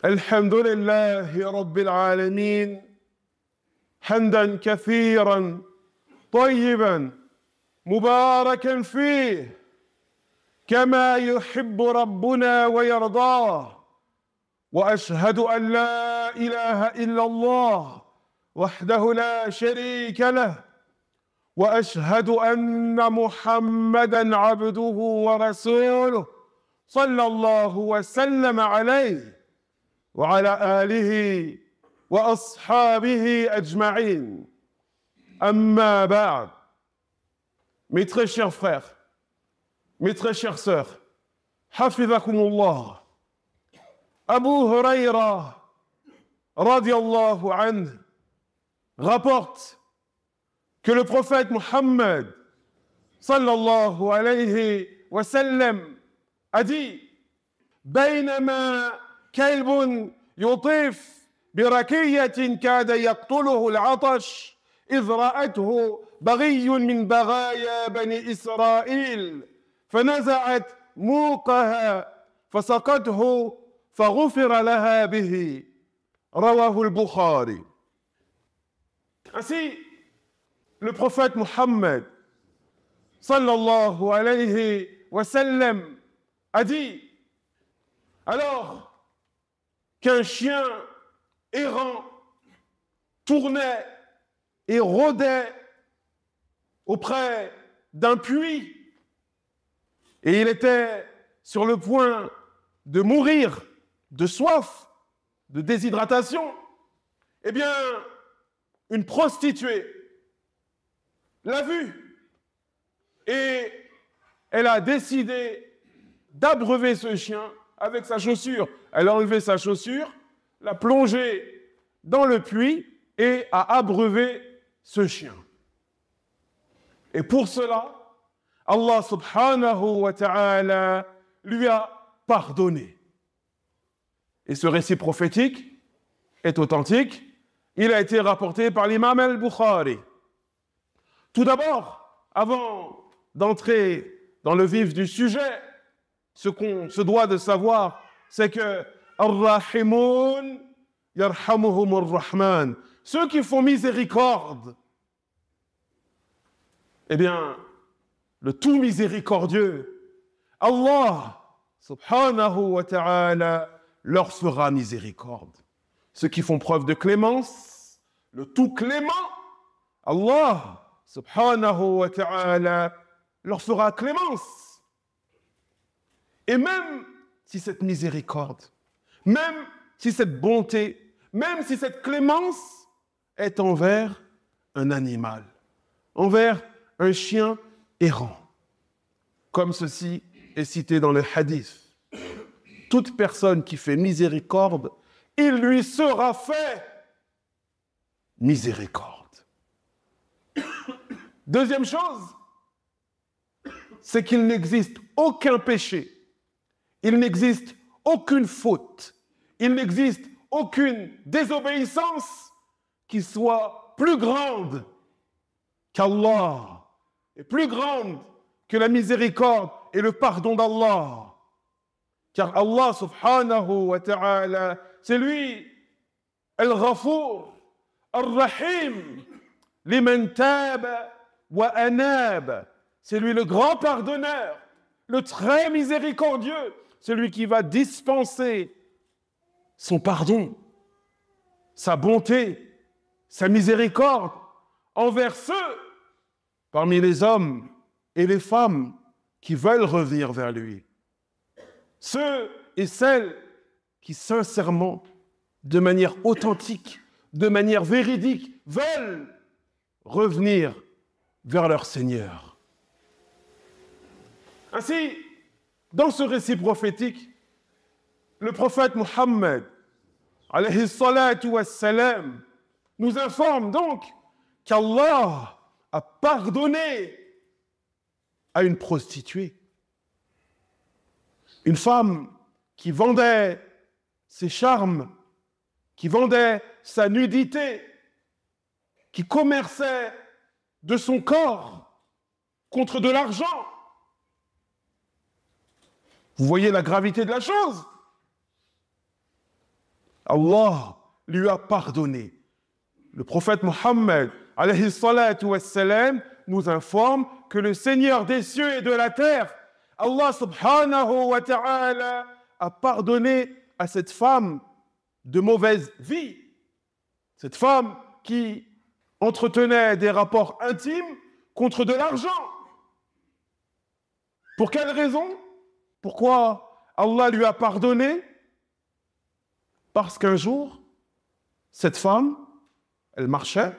الحمد لله رب العالمين حمدا كثيرا طيبا مباركا فيه كما يحب ربنا ويرضاه وأشهد أن لا إله إلا الله وحده لا شريك له وأشهد أن محمدا عبده ورسوله صلى الله وسلم عليه وعلى آله وأصحابه أجمعين أما بعد. Mes très chers frères, mes très chères sœurs, Hafizakumullah, Abu Huraira radiallahu anhu rapporte que le prophète Muhammad sallallahu alayhi wa sallam a dit: بينما كلب يطيف بركية كاد يقتله العطش إذ رأته بغي من بغايا بني إسرائيل فنزعت موقها فسقته فغفر لها به. رواه البخاري. Ainsi, le prophète Muhammad sallallahu alayhi wa sallam a dit: alors qu'un chien errant tournait et rôdait auprès d'un puits et il était sur le point de mourir de soif, de déshydratation, eh bien, une prostituée l'a vu et elle a décidé d'abreuver ce chien avec sa chaussure. Elle a enlevé sa chaussure, l'a plongé dans le puits et a abreuvé ce chien. Et pour cela, Allah subhanahu wa ta'ala lui a pardonné. Et ce récit prophétique est authentique. Il a été rapporté par l'imam al-Bukhari. Tout d'abord, avant d'entrer dans le vif du sujet, ce qu'on se doit de savoir, c'est que Ar-Rahimoun yarhamuhumur Rahman, ceux qui font miséricorde, eh bien, le tout miséricordieux, Allah subhanahu wa ta'ala, leur fera miséricorde. Ceux qui font preuve de clémence, le tout clément, Allah subhanahu wa ta'ala, leur fera clémence. Et même si cette miséricorde, même si cette bonté, même si cette clémence est envers un animal, envers un chien errant, comme ceci est cité dans le hadith: toute personne qui fait miséricorde, il lui sera fait miséricorde. Deuxième chose, c'est qu'il n'existe aucun péché, il n'existe aucune faute, il n'existe aucune désobéissance qui soit plus grande qu'Allah et plus grande que la miséricorde et le pardon d'Allah. Car Allah subhanahu wa ta'ala, c'est lui, Al-Ghafour, Ar-Rahim, liman taba wa anab. C'est lui le grand pardonneur, le très miséricordieux, celui qui va dispenser son pardon, sa bonté, sa miséricorde envers ceux parmi les hommes et les femmes qui veulent revenir vers lui. Ceux et celles qui sincèrement, de manière authentique, de manière véridique, veulent revenir vers leur Seigneur. Ainsi, dans ce récit prophétique, le prophète Muhammad, alayhi salatu wassalam, nous informe donc qu'Allah a pardonné à une prostituée, une femme qui vendait ses charmes, qui vendait sa nudité, qui commerçait de son corps contre de l'argent. Vous voyez la gravité de la chose. Allah lui a pardonné. Le prophète Mohammed, alayhi salatu wassalam, nous informe que le Seigneur des cieux et de la terre, Allah subhanahu wa ta'ala, a pardonné à cette femme de mauvaise vie. Cette femme qui entretenait des rapports intimes contre de l'argent. Pour quelle raison? Pourquoi Allah lui a pardonné? Parce qu'un jour, cette femme, elle marchait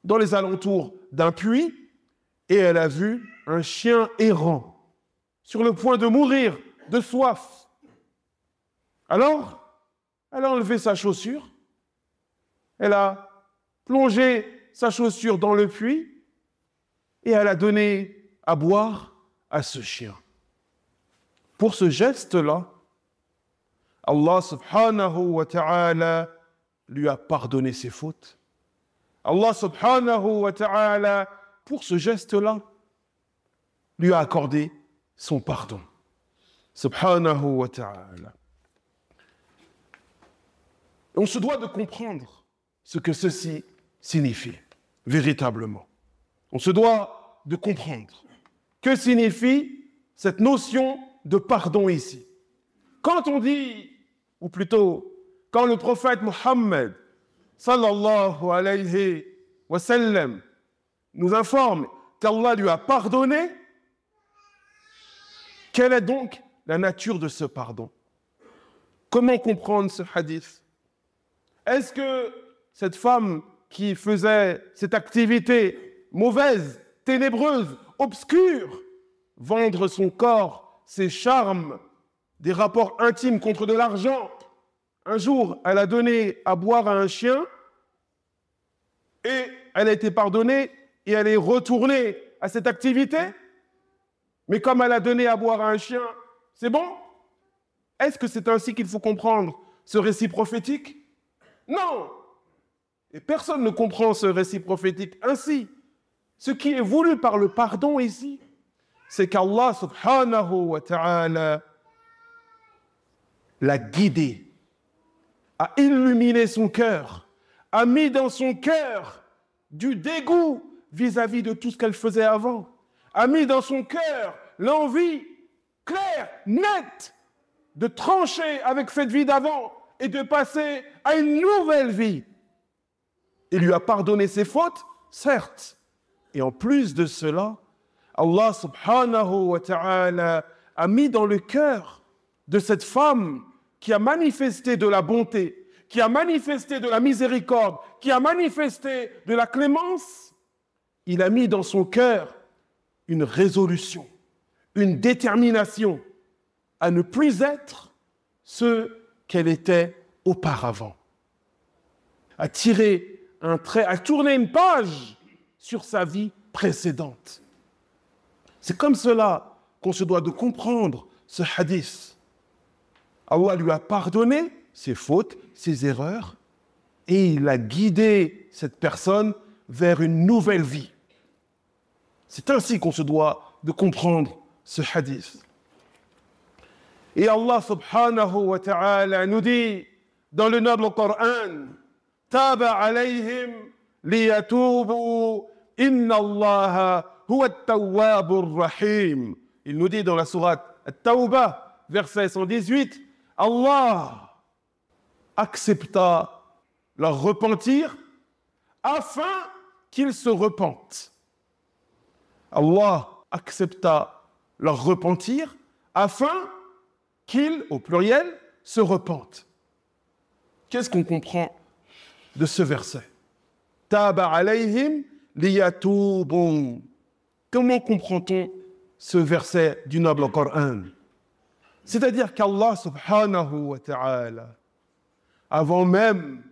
dans les alentours d'un puits et elle a vu un chien errant sur le point de mourir de soif. Alors, elle a enlevé sa chaussure, elle a plongé sa chaussure dans le puits et elle a donné à boire à ce chien. Pour ce geste-là, Allah subhanahu wa ta'ala lui a pardonné ses fautes. Allah subhanahu wa ta'ala, pour ce geste-là, lui a accordé son pardon. Subhanahu wa ta'ala. On se doit de comprendre ce que ceci signifie, véritablement. On se doit de comprendre. Que signifie cette notion de pardon ici? Quand on dit, ou plutôt, quand le prophète Mohammed, sallallahu alayhi wa sallam, nous informe qu'Allah lui a pardonné, quelle est donc la nature de ce pardon? Comment comprendre ce hadith? Est-ce que cette femme qui faisait cette activité mauvaise, ténébreuse, obscure, vendre son corps, ses charmes, des rapports intimes contre de l'argent, un jour, elle a donné à boire à un chien et elle a été pardonnée et elle est retournée à cette activité? Mais comme elle a donné à boire à un chien, c'est bon? Est-ce que c'est ainsi qu'il faut comprendre ce récit prophétique? Non! Et personne ne comprend ce récit prophétique ainsi. Ce qui est voulu par le pardon ici, c'est qu'Allah subhanahu wa ta'ala l'a guidé, a illuminé son cœur, a mis dans son cœur du dégoût vis-à-vis de tout ce qu'elle faisait avant, a mis dans son cœur l'envie claire, nette, de trancher avec cette vie d'avant et de passer à une nouvelle vie. Il lui a pardonné ses fautes, certes. Et en plus de cela, Allah subhanahu wa ta'ala a mis dans le cœur de cette femme qui a manifesté de la bonté, qui a manifesté de la miséricorde, qui a manifesté de la clémence, il a mis dans son cœur une résolution, une détermination à ne plus être ce qu'elle était auparavant, à tirer un trait, à tourner une page sur sa vie précédente. C'est comme cela qu'on se doit de comprendre ce hadith. Allah lui a pardonné ses fautes, ses erreurs, et il a guidé cette personne vers une nouvelle vie. C'est ainsi qu'on se doit de comprendre ce hadith. Et Allah subhanahu wa ta'ala nous dit dans le noble Coran, Taba alayhim liyatubu inna Allah huwa at-tawwabur rahim. Il nous dit dans la sourate At-Tawbah, verset 118, Allah accepta leur repentir afin qu'ils se repentent. Allah accepta leur repentir afin qu'ils, au pluriel, se repentent. Qu'est-ce qu'on comprend de ce verset? Taba alayhim liyatubun. Comment comprend-on ce verset du noble Coran? C'est-à-dire qu'Allah subhanahu wa ta'ala, avant même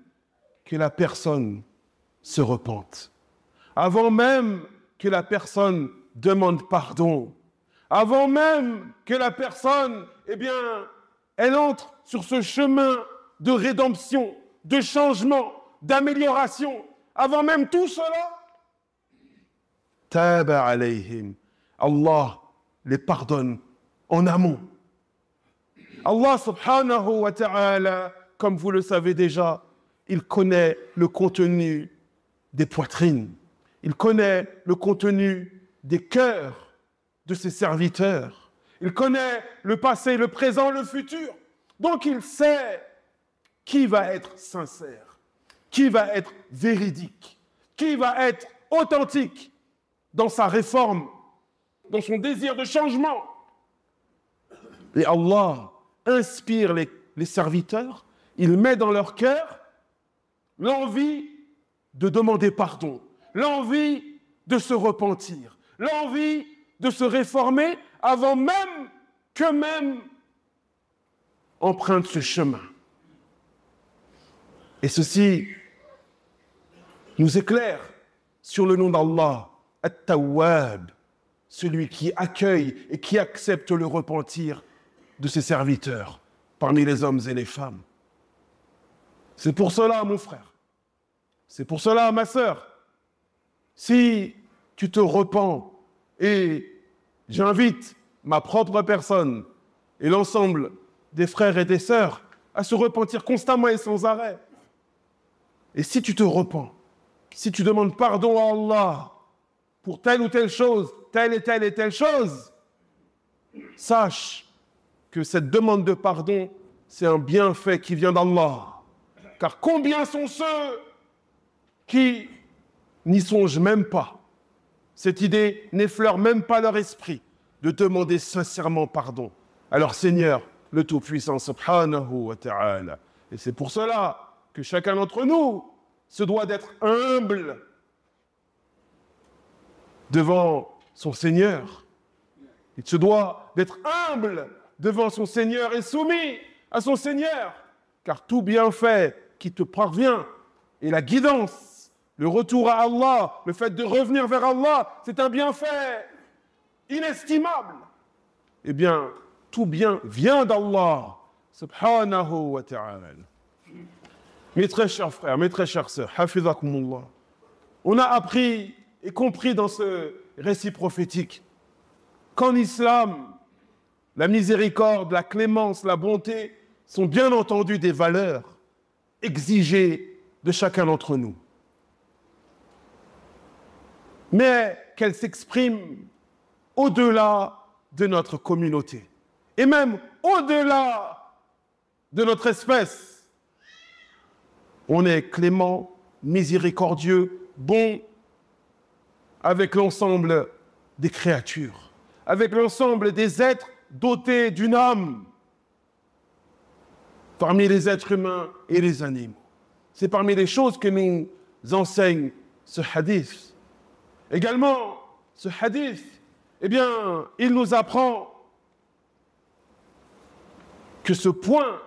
que la personne se repente, avant même que la personne demande pardon, avant même que la personne, elle entre sur ce chemin de rédemption, de changement, d'amélioration, avant même tout cela, Taba alayhim, Allah les pardonne en amont. Allah subhanahu wa ta'ala comme vous le savez déjà, il connaît le contenu des poitrines. Il connaît le contenu des cœurs de ses serviteurs. Il connaît le passé, le présent, le futur. Donc il sait qui va être sincère, qui va être véridique, qui va être authentique dans sa réforme, dans son désir de changement. Et Allah inspire les serviteurs, il met dans leur cœur l'envie de demander pardon, l'envie de se repentir, l'envie de se réformer avant même qu'eux-mêmes empruntent ce chemin. Et ceci nous éclaire sur le nom d'Allah, At-Tawwab, celui qui accueille et qui accepte le repentir de ses serviteurs parmi les hommes et les femmes. C'est pour cela, mon frère, c'est pour cela, ma sœur, si tu te repens, et j'invite ma propre personne et l'ensemble des frères et des sœurs à se repentir constamment et sans arrêt. Et si tu te repens, si tu demandes pardon à Allah pour telle ou telle chose, telle et telle et telle chose, sache que cette demande de pardon, c'est un bienfait qui vient d'Allah. Car combien sont ceux qui n'y songent même pas? Cette idée n'effleure même pas leur esprit de demander sincèrement pardon à leur Seigneur, le Tout-Puissant, subhanahu wa ta'ala. Et c'est pour cela que chacun d'entre nous se doit d'être humble devant son Seigneur. Il se doit d'être humble devant son Seigneur et soumis à son Seigneur. Car tout bienfait qui te parvient et la guidance, le retour à Allah, le fait de revenir vers Allah, c'est un bienfait inestimable. Eh bien, tout bien vient d'Allah, subhanahu wa ta'ala. Mes très chers frères, mes très chères sœurs, hafizakumullah, on a appris et compris dans ce récit prophétique qu'en islam, la miséricorde, la clémence, la bonté sont bien entendu des valeurs exigées de chacun d'entre nous. Mais qu'elles s'expriment au-delà de notre communauté et même au-delà de notre espèce. On est clément, miséricordieux, bon avec l'ensemble des créatures, avec l'ensemble des êtres dotés d'une âme, parmi les êtres humains et les animaux. C'est parmi les choses que nous enseigne ce hadith. Également, ce hadith, eh bien, il nous apprend que ce point,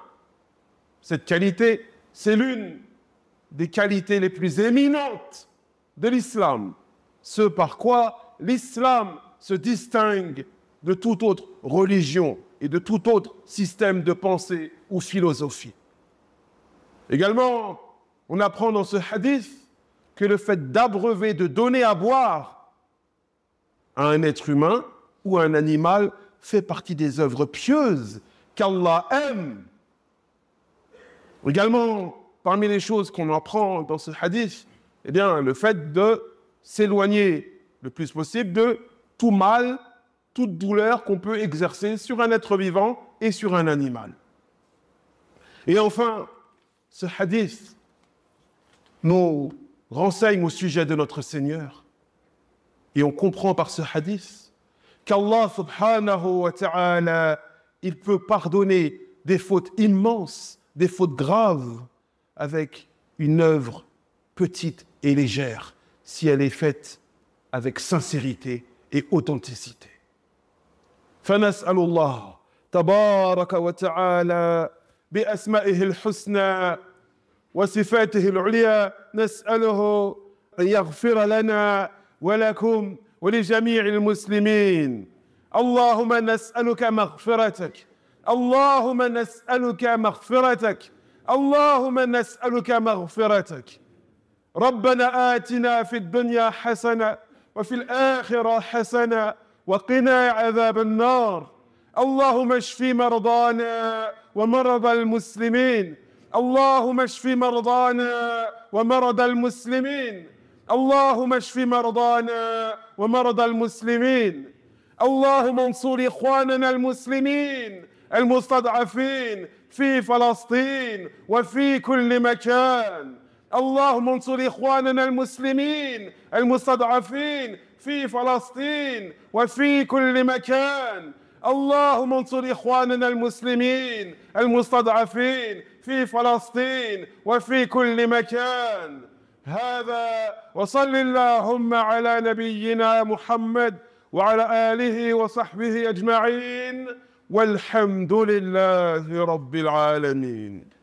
cette qualité, c'est l'une des qualités les plus éminentes de l'islam. Ce par quoi l'islam se distingue de toute autre religion et de tout autre système de pensée ou philosophie. Également, on apprend dans ce hadith que le fait d'abreuver, de donner à boire à un être humain ou à un animal fait partie des œuvres pieuses qu'Allah aime. Également, parmi les choses qu'on apprend dans ce hadith, eh bien, le fait de s'éloigner le plus possible de tout mal, toute douleur qu'on peut exercer sur un être vivant et sur un animal. Et enfin, ce hadith nous renseigne au sujet de notre Seigneur. Et on comprend par ce hadith qu'Allah subhanahu wa ta'ala, il peut pardonner des fautes immenses, des fautes graves, avec une œuvre petite et légère, si elle est faite avec sincérité et authenticité. فنسأل الله تبارك وتعالى بأسمائه الحسنى وصفاته العليا نسأله أن يغفر لنا ولكم ولجميع المسلمين. اللهم نسألك مغفرتك، اللهم نسألك مغفرتك، اللهم نسألك مغفرتك. ربنا آتنا في الدنيا حسنة وفي الآخرة حسنة وقنا عذاب النار. اللهم اشف مرضانا ومرضى المسلمين. اللهم اشف مرضانا ومرضى المسلمين، اللهم اشف مرضانا ومرضى المسلمين. اللهم انصر إخواننا المسلمين المستضعفين في فلسطين وفي كل مكان. اللهم انصر إخواننا المسلمين المستضعفين في فلسطين وفي كل مكان. اللهم انصر إخواننا المسلمين المستضعفين في فلسطين وفي كل مكان. هذا وصل اللهم على نبينا محمد وعلى آله وصحبه أجمعين، والحمد لله رب العالمين.